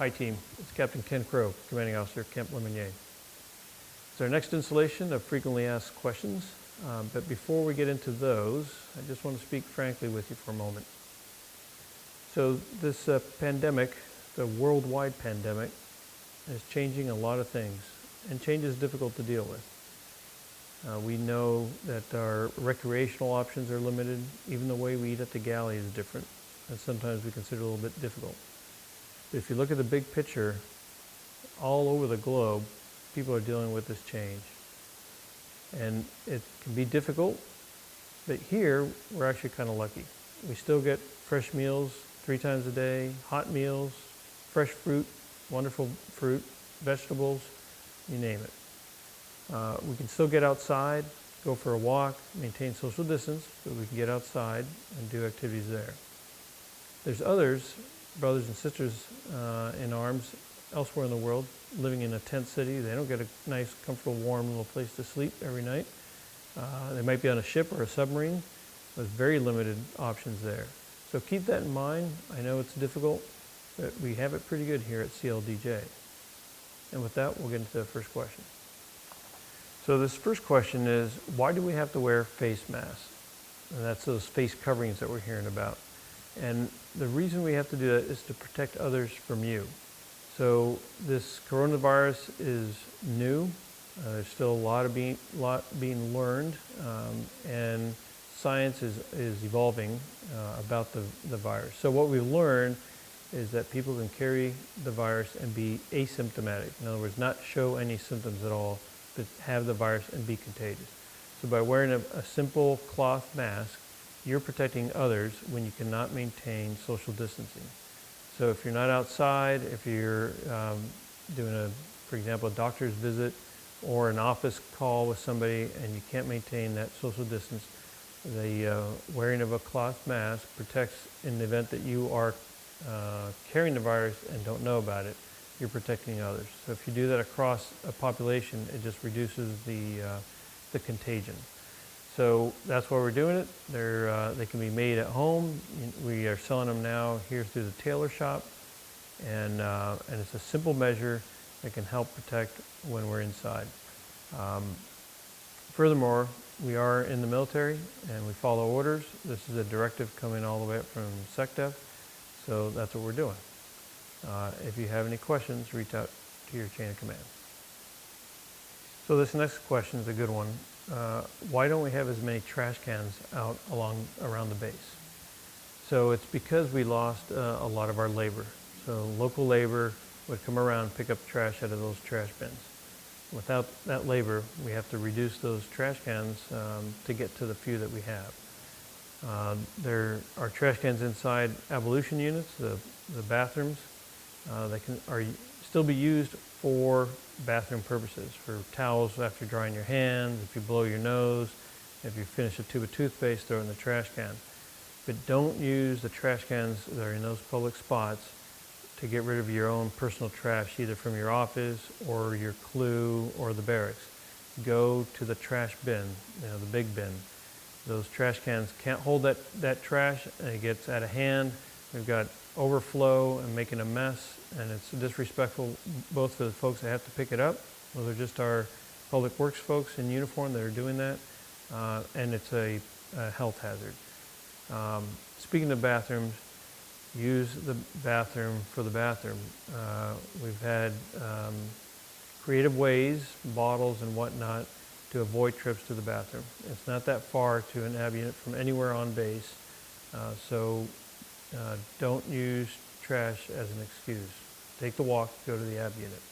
Hi team, it's Captain Ken Crowe, Commanding Officer, Camp Lemonnier. It's our next installation of frequently asked questions, but before we get into those, I just want to speak frankly with you for a moment. So this pandemic, the worldwide pandemic, is changing a lot of things, and change is difficult to deal with. We know that our recreational options are limited. Even the way we eat at the galley is different, and sometimes we consider a little bit difficult. But if you look at the big picture, all over the globe, people are dealing with this change. And it can be difficult, but here, we're actually kind of lucky. We still get fresh meals 3 times a day, hot meals, fresh fruit, wonderful fruit, vegetables, you name it. We can still get outside, go for a walk, maintain social distance, but we can get outside and do activities there. There's others, brothers and sisters in arms elsewhere in the world, living in a tent city. They don't get a nice, comfortable, warm little place to sleep every night. They might be on a ship or a submarine with very limited options there. So keep that in mind. I know it's difficult, but we have it pretty good here at CLDJ. And with that, we'll get into the first question. So this first question is, why do we have to wear face masks? And that's those face coverings that we're hearing about. And the reason we have to do that is to protect others from you. So this coronavirus is new. There's still a lot being learned, and science is evolving about the virus. So what we've learned is that people can carry the virus and be asymptomatic. In other words, not show any symptoms at all, but have the virus and be contagious. So by wearing a simple cloth mask, you're protecting others when you cannot maintain social distancing. So if you're not outside, if you're doing for example, a doctor's visit or an office call with somebody and you can't maintain that social distance, the wearing of a cloth mask protects in the event that you are carrying the virus and don't know about it. You're protecting others. So if you do that across a population, it just reduces the contagion. So that's why we're doing it. They can be made at home. We are selling them now here through the tailor shop, and it's a simple measure that can help protect when we're inside. Furthermore, we are in the military and we follow orders. This is a directive coming all the way up from SecDef, so that's what we're doing. If you have any questions, reach out to your chain of command. So this next question is a good one. Why don't we have as many trash cans out around the base? So it's because we lost a lot of our labor. So local labor would come around, pick up trash out of those trash bins. Without that labor, we have to reduce those trash cans to get to the few that we have. There are trash cans inside ablution units, the bathrooms. They can still be used for bathroom purposes, for towels after drying your hands, if you blow your nose, if you finish a tube of toothpaste, throw it in the trash can. But don't use the trash cans that are in those public spots to get rid of your own personal trash, either from your office or your CLU or the barracks. Go to the trash bin, the big bin. Those trash cans can't hold that trash, and it gets out of hand. We've got overflow and making a mess, and it's disrespectful both for the folks that have to pick it up. Those are just our public works folks in uniform that are doing that, and it's a health hazard. Speaking of bathrooms, use the bathroom for the bathroom. We've had creative ways, bottles and whatnot, to avoid trips to the bathroom. It's not that far to an AB unit from anywhere on base, so don't use trash as an excuse. Take the walk, go to the AB unit.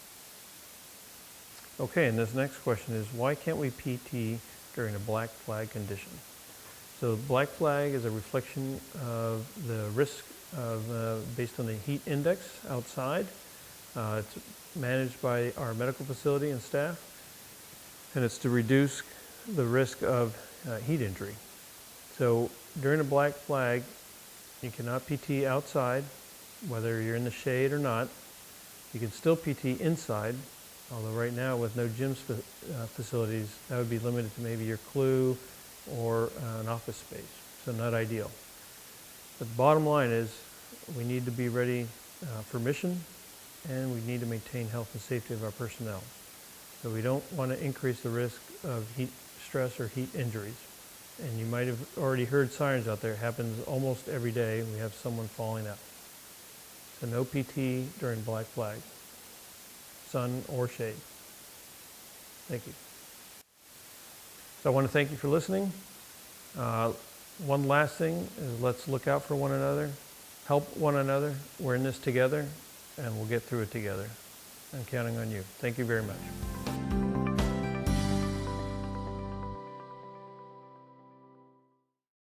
Okay, and this next question is, why can't we PT during a black flag condition? So black flag is a reflection of the risk based on the heat index outside. It's managed by our medical facility and staff, and it's to reduce the risk of heat injury. So during a black flag, you cannot PT outside, whether you're in the shade or not. You can still PT inside, although right now with no gym facilities, that would be limited to maybe your CLU or an office space, so not ideal. But the bottom line is we need to be ready for mission, and we need to maintain health and safety of our personnel. So we don't want to increase the risk of heat stress or heat injuries. And you might have already heard sirens out there. It happens almost every day. We have someone falling out. So no PT during black flag, sun or shade. Thank you. So I want to thank you for listening. One last thing is let's look out for one another, help one another. We're in this together, and we'll get through it together. I'm counting on you. Thank you very much.